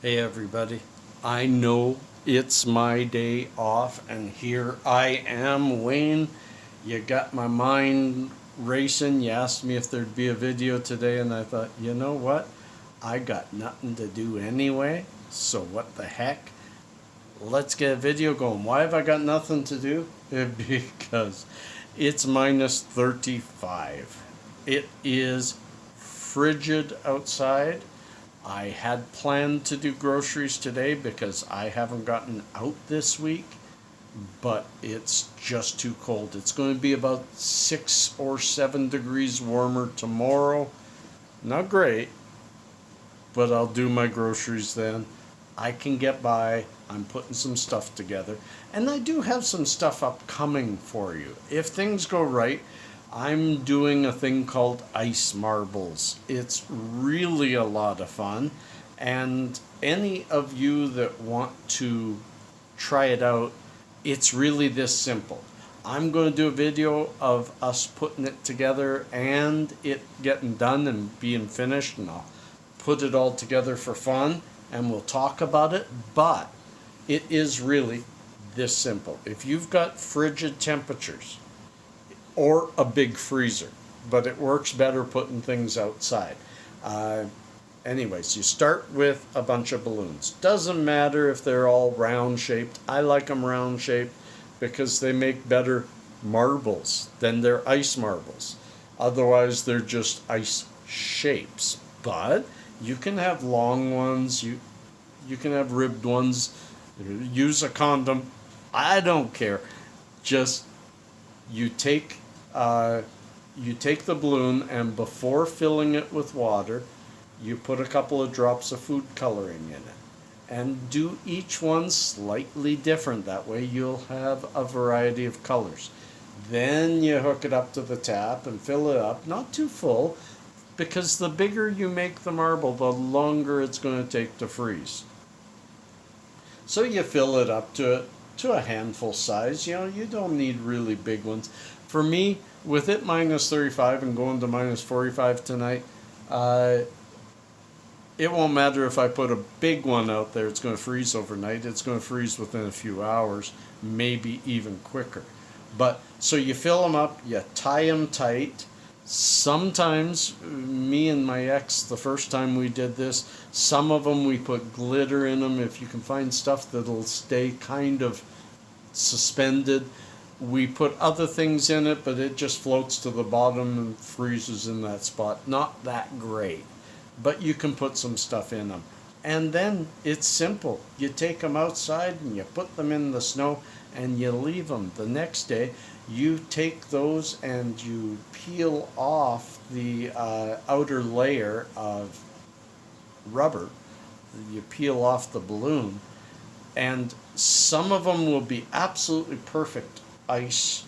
Hey everybody, I know it's my day off and here I am, Wayne. You got my mind racing. You asked me if there'd be a video today and I thought, you know what? I got nothing to do anyway, so what the heck? Let's get a video going. Why have I got nothing to do? Because it's minus 35. It is frigid outside. I had planned to do groceries today because I haven't gotten out this week, but it's just too cold. It's going to be about 6 or 7 degrees warmer tomorrow. Not great, but I'll do my groceries then. I can get by. I'm putting some stuff together. And I do have some stuff upcoming for you. If things go right, I'm doing a thing called ice marbles. It's really a lot of fun. And any of you that want to try it out, it's really this simple. I'm going to do a video of us putting it together and it getting done and being finished, and I'll put it all together for fun and we'll talk about it. But it is really this simple. If you've got frigid temperatures or a big freezer, but it works better putting things outside. Anyways, you start with a bunch of balloons. Doesn't matter if they're all round shaped. I like them round shaped because they make better marbles than their ice marbles. Otherwise, they're just ice shapes. But you can have long ones. You can have ribbed ones. Use a condom. I don't care. Just you take the balloon, and before filling it with water, you put a couple of drops of food coloring in it. And do each one slightly different. That way you'll have a variety of colors. Then you hook it up to the tap and fill it up, not too full, because the bigger you make the marble, the longer it's going to take to freeze. So you fill it up to a handful size. You don't need really big ones. For me, with it minus 35 and going to minus 45 tonight, it won't matter if I put a big one out there. It's going to freeze overnight. It's going to freeze within a few hours, maybe even quicker. But so you fill them up, you tie them tight. Sometimes, me and my ex, the first time we did this, some of them we put glitter in them. If you can find stuff that'll stay kind of suspended. We put other things in it, but it just floats to the bottom and freezes in that spot. Not that great, but you can put some stuff in them. And then it's simple. You take them outside and you put them in the snow and you leave them. The next day, you take those and you peel off the outer layer of rubber. You peel off the balloon, and some of them will be absolutely perfect ice,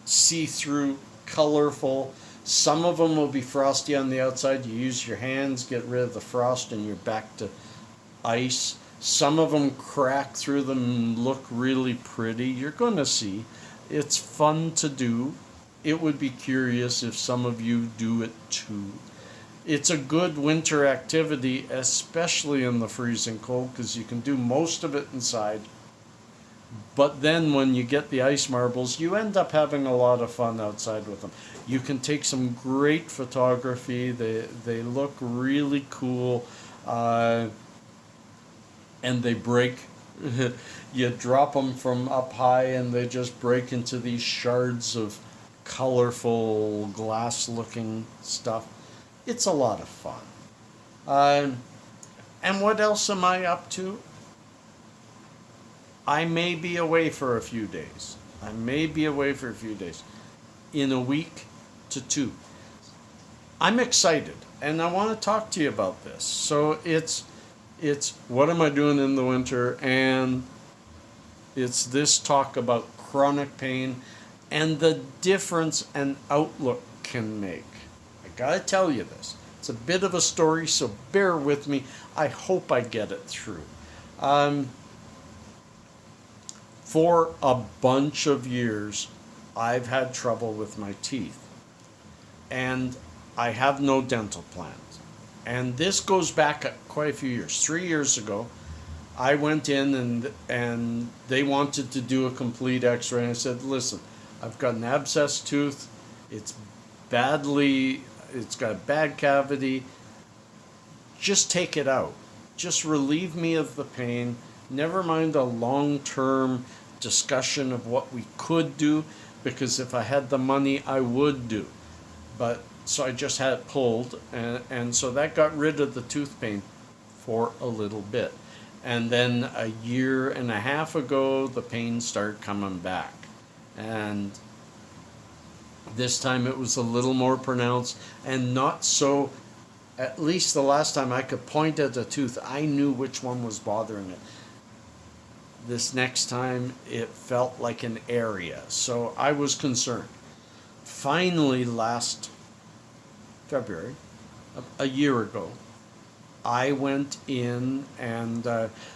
see-through, colorful. Some of them will be frosty on the outside. You use your hands, get rid of the frost, and you're back to ice. Some of them crack through them and look really pretty. You're going to see. It's fun to do. It would be curious if some of you do it too. It's a good winter activity, especially in the freezing cold, because you can do most of it inside. But then when you get the ice marbles, you end up having a lot of fun outside with them. You can take some great photography. They look really cool. And they break. You drop them from up high and they just break into these shards of colorful glass-looking stuff. It's a lot of fun. And what else am I up to? I may be away for a few days. In a week to 2. I'm excited, and I want to talk to you about this. So it's what am I doing in the winter, and it's this talk about chronic pain and the difference an outlook can make. I gotta tell you this. It's a bit of a story, so bear with me. I hope I get it through. For a bunch of years, I've had trouble with my teeth. And I have no dental plans. And this goes back quite a few years. 3 years ago, I went in and they wanted to do a complete X-ray. And I said, listen, I've got an abscess tooth. It's it's got a bad cavity. Just take it out. Just relieve me of the pain. Never mind a long-term discussion of what we could do, because if I had the money, I would do. But so I just had it pulled, and so that got rid of the tooth pain for a little bit. And then a year and a half ago, the pain started coming back. And this time it was a little more pronounced and not so, at least the last time I could point at a tooth, I knew which one was bothering it. This next time it felt like an area. So I was concerned. Finally, last February, a year ago, I went in and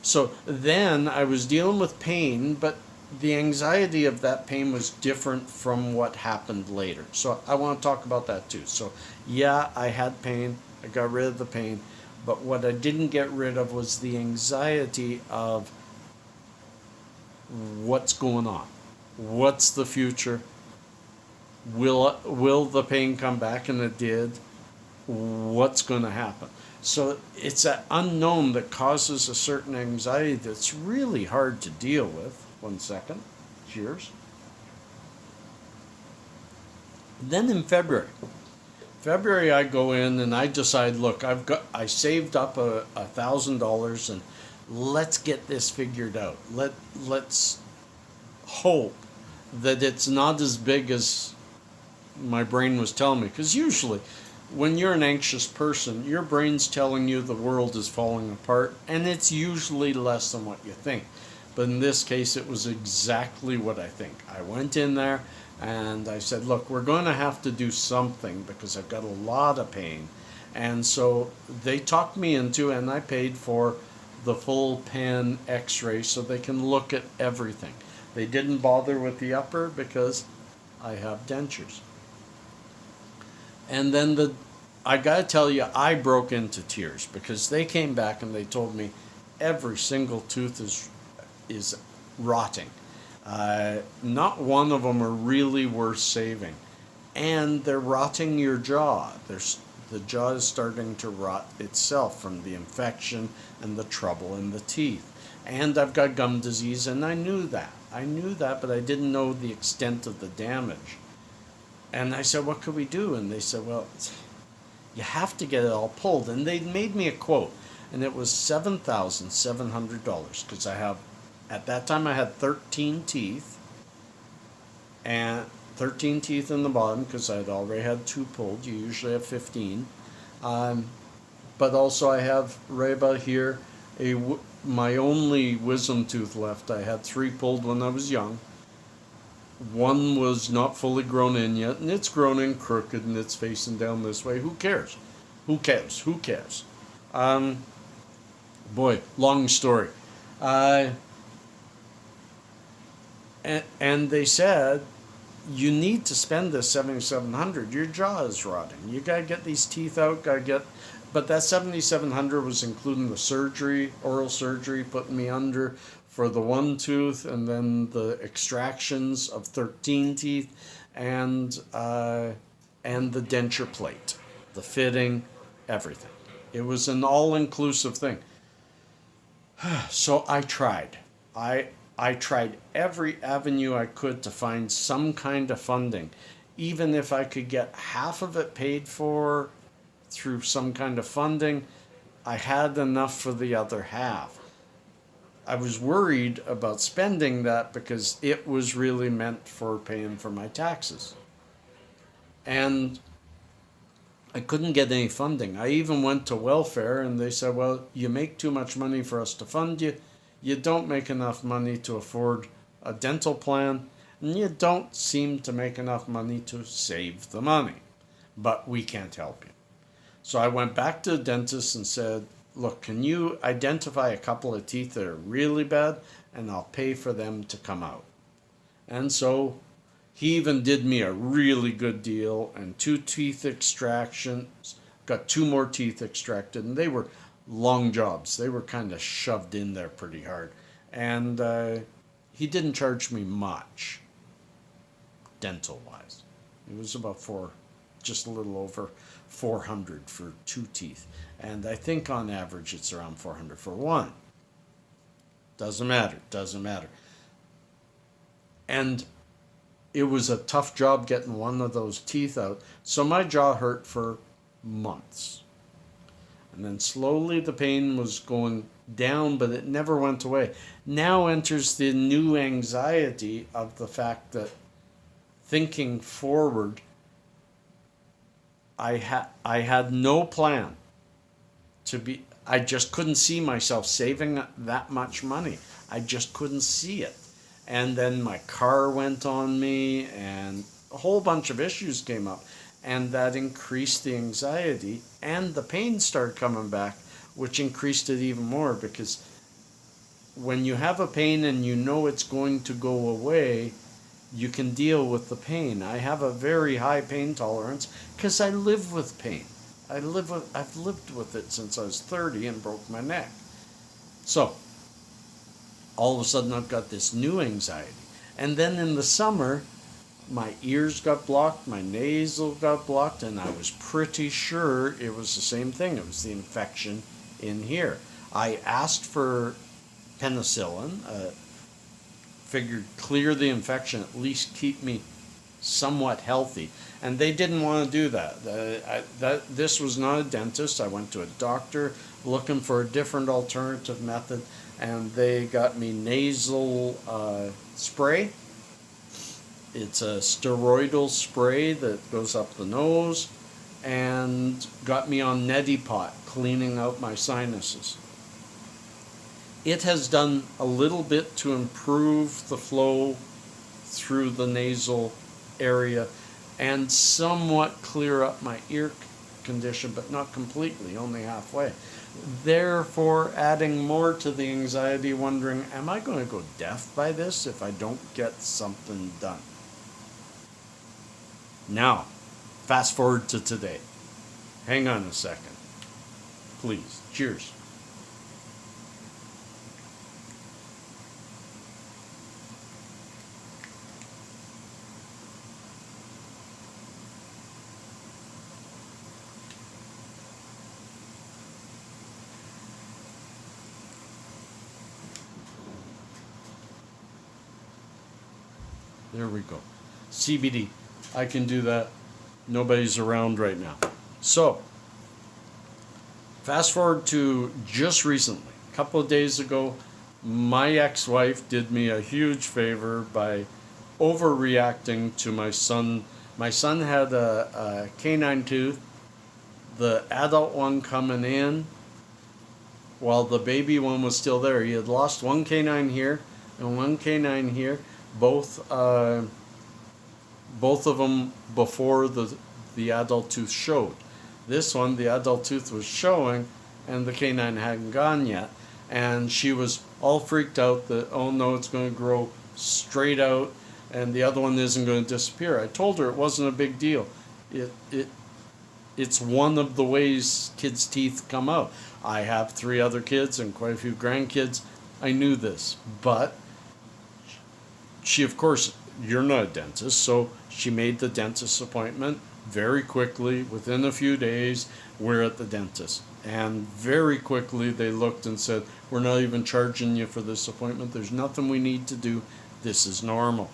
so then I was dealing with pain, but the anxiety of that pain was different from what happened later. So I want to talk about that too. So yeah, I had pain. I got rid of the pain. But what I didn't get rid of was the anxiety of what's going on. What's the future? Will the pain come back? And it did. What's going to happen? So it's that unknown that causes a certain anxiety that's really hard to deal with. 1 second. Cheers. Then in February I go in and I decide, look, I saved up $1,000 and let's get this figured out. Let's hope that it's not as big as my brain was telling me, because usually when you're an anxious person, your brain's telling you the world is falling apart, and it's usually less than what you think. But in this case, it was exactly what I think. I went in there and I said, look, we're going to have to do something because I've got a lot of pain. And so they talked me into, and I paid for the full pan x-ray so they can look at everything. They didn't bother with the upper because I have dentures. And then I gotta tell you, I broke into tears because they came back and they told me every single tooth is rotting. Not one of them are really worth saving. And they're rotting your jaw. The jaw is starting to rot itself from the infection and the trouble in the teeth. And I've got gum disease, and I knew that. But I didn't know the extent of the damage. And I said, what could we do? And they said, well, you have to get it all pulled. And they made me a quote, and it was $7,700 because at that time I had 13 teeth, and 13 teeth in the bottom because I'd already had 2 pulled. You usually have 15. But also I have right about here my only wisdom tooth left. I had 3 pulled when I was young. 1 was not fully grown in yet, and it's grown in crooked and it's facing down this way. Who cares? Boy, long story. And they said, you need to spend this $7,700. Your jaw is rotting. You gotta get these teeth out. But that $7,700 was including the surgery, oral surgery, putting me under for the 1 tooth, and then the extractions of 13 teeth, and the denture plate, the fitting, everything. It was an all-inclusive thing. So I tried. I tried every avenue I could to find some kind of funding, even if I could get half of it paid for through some kind of funding. I had enough for the other half. I was worried about spending that because it was really meant for paying for my taxes. And I couldn't get any funding. I even went to welfare and they said, well, you make too much money for us to fund you. You don't make enough money to afford a dental plan, and you don't seem to make enough money to save the money. But we can't help you. So I went back to the dentist and said, look, can you identify a couple of teeth that are really bad, and I'll pay for them to come out. And so he even did me a really good deal, and 2 teeth extractions, got 2 more teeth extracted, and they were long jobs. They were kind of shoved in there pretty hard. And he didn't charge me much, dental-wise. It was about just a little over 400 for 2 teeth. And I think on average it's around 400 for 1. Doesn't matter. And it was a tough job getting one of those teeth out. So my jaw hurt for months. And then slowly the pain was going down, but it never went away. Now enters the new anxiety of the fact that thinking forward, I had no plan to be. I just couldn't see myself saving that much money. I just couldn't see it. And then my car went on me, and a whole bunch of issues came up. And that increased the anxiety, and the pain started coming back, which increased it even more, because when you have a pain and you know it's going to go away, you can deal with the pain. I have a very high pain tolerance because I live with pain. I've lived with it since I was 30 and broke my neck. So all of a sudden I've got this new anxiety. And then in the summer, my ears got blocked, my nasal got blocked, and I was pretty sure it was the same thing. It was the infection in here. I asked for penicillin, figured clear the infection, at least keep me somewhat healthy. And they didn't want to do that. This was not a dentist. I went to a doctor looking for a different alternative method, and they got me nasal spray. It's a steroidal spray that goes up the nose, and got me on neti pot, cleaning out my sinuses. It has done a little bit to improve the flow through the nasal area and somewhat clear up my ear condition, but not completely, only halfway. Therefore, adding more to the anxiety, wondering, am I going to go deaf by this if I don't get something done? Now, fast forward to today. Hang on a second. Please. Cheers. There we go. CBD. I can do that. Nobody's around right now. So, fast forward to just recently. A couple of days ago, my ex-wife did me a huge favor by overreacting to my son. My son had a canine tooth, the adult one coming in, while the baby one was still there. He had lost one canine here and one canine here. Both of them before the adult tooth showed. This one, the adult tooth was showing, and the canine hadn't gone yet. And she was all freaked out that, oh no, it's going to grow straight out, and the other one isn't going to disappear. I told her it wasn't a big deal. It's one of the ways kids' teeth come out. I have 3 other kids and quite a few grandkids. I knew this, but she, of course, you're not a dentist, so she made the dentist appointment very quickly. Within a few days, we're at the dentist. And very quickly, they looked and said, we're not even charging you for this appointment. There's nothing we need to do. This is normal.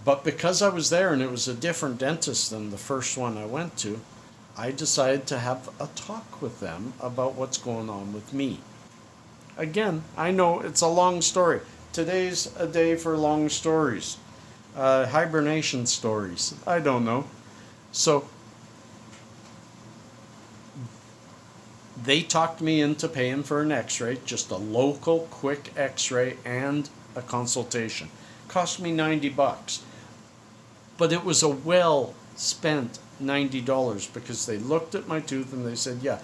But because I was there and it was a different dentist than the first one I went to, I decided to have a talk with them about what's going on with me. Again, I know it's a long story. Today's a day for long stories. Hibernation stories. I don't know. So, they talked me into paying for an x-ray, just a local quick x-ray and a consultation. Cost me $90. But it was a well-spent $90 because they looked at my tooth and they said, yeah,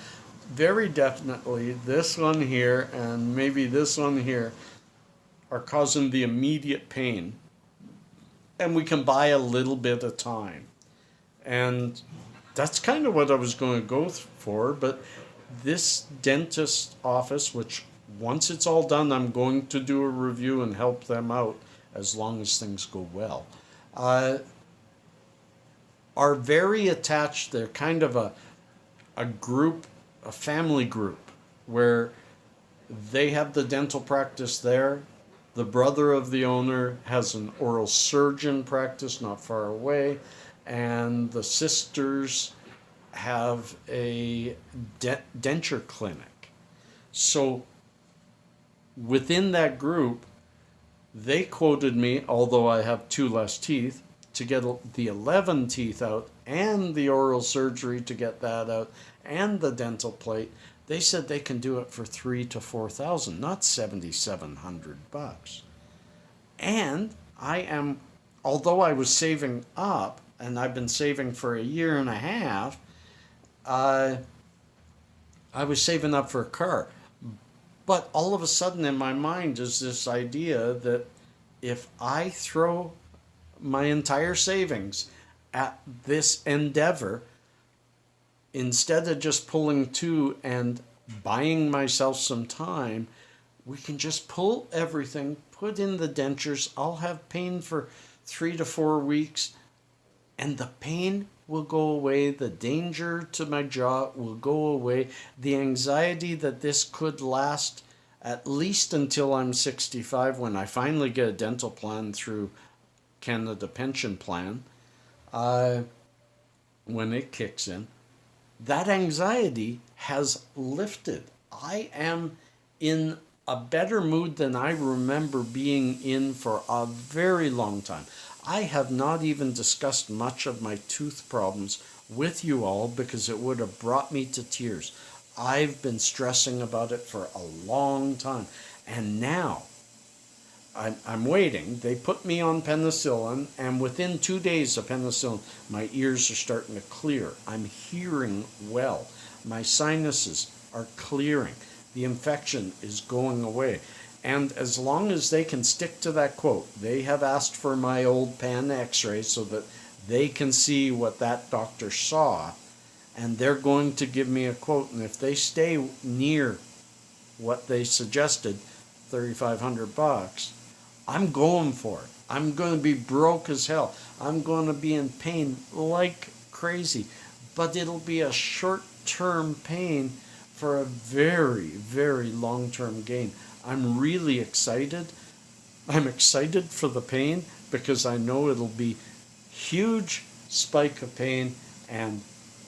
very definitely this one here and maybe this one here are causing the immediate pain, and we can buy a little bit of time. And that's kind of what I was going to go for, but this dentist office, which once it's all done, I'm going to do a review and help them out as long as things go well, uh, are very attached. They're kind of a group, a family group, where they have the dental practice there. The brother of the owner has an oral surgeon practice not far away, and the sisters have a denture clinic. So within that group, they quoted me, although I have 2 less teeth, to get the 11 teeth out and the oral surgery to get that out and the dental plate. They said they can do it for 3,000 to 4,000, not $7,700. And I am, although I was saving up, and I've been saving for a year and a half, I was saving up for a car. But all of a sudden in my mind is this idea that if I throw my entire savings at this endeavor, instead of just pulling two and buying myself some time, we can just pull everything, put in the dentures. I'll have pain for 3 to 4 weeks, and the pain will go away. The danger to my jaw will go away. The anxiety that this could last at least until I'm 65, when I finally get a dental plan through Canada Pension Plan, when it kicks in, that anxiety has lifted. I am in a better mood than I remember being in for a very long time. I have not even discussed much of my tooth problems with you all because it would have brought me to tears. I've been stressing about it for a long time. And now I'm waiting. They put me on penicillin, and within 2 days of penicillin, my ears are starting to clear. I'm hearing well. My sinuses are clearing. The infection is going away. And as long as they can stick to that quote, they have asked for my old pan x-ray so that they can see what that doctor saw, and they're going to give me a quote. And if they stay near what they suggested, $3,500, I'm going for it. I'm going to be broke as hell. I'm going to be in pain like crazy. But it'll be a short-term pain for a very, very long-term gain. I'm really excited. I'm excited for the pain because I know it'll be huge spike of pain and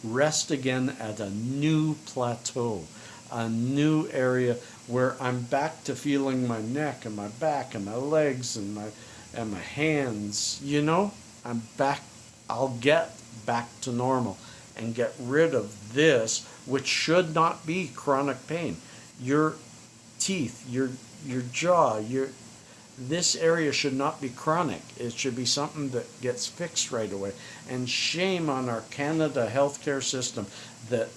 rest again at a new plateau, a new area where I'm back to feeling my neck and my back and my legs and my hands. You know, I'm back. I'll get back to normal and get rid of this, which should not be chronic pain. Your teeth, your jaw, this area should not be chronic. It should be something that gets fixed right away. And shame on our Canada healthcare system that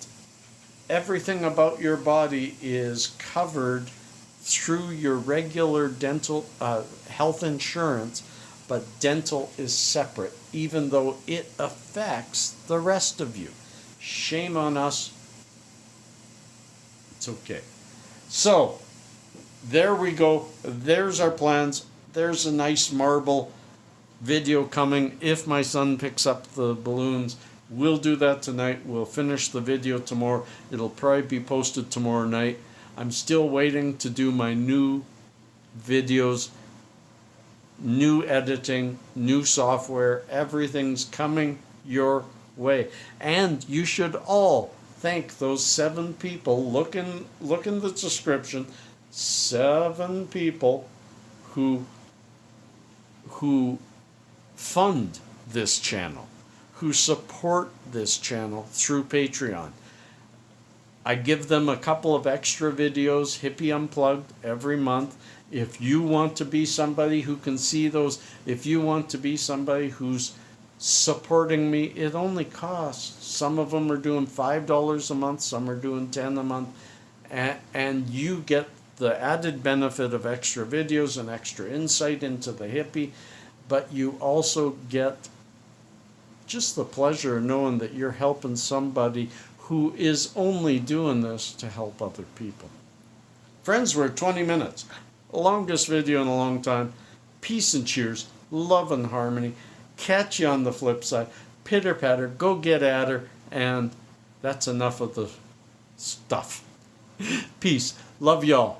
everything about your body is covered through your regular dental health insurance, but dental is separate, even though it affects the rest of you. Shame on us. It's okay. So, there we go. There's our plans. There's a nice marble video coming. If my son picks up the balloons, we'll do that tonight. We'll finish the video tomorrow. It'll probably be posted tomorrow night. I'm still waiting to do my new videos, new editing, new software. Everything's coming your way. And you should all thank those 7 people. Look in the description. 7 people who fund this channel, who support this channel through Patreon. I give them a couple of extra videos, Hippie Unplugged, every month. If you want to be somebody who can see those, if you want to be somebody who's supporting me, it only costs. Some of them are doing $5 a month, some are doing $10 a month, and you get the added benefit of extra videos and extra insight into the hippie, but you also get just the pleasure of knowing that you're helping somebody who is only doing this to help other people. Friends, we're at 20 minutes. Longest video in a long time. Peace and cheers. Love and harmony. Catch you on the flip side. Pitter patter. Go get at her. And that's enough of the stuff. Peace. Love y'all.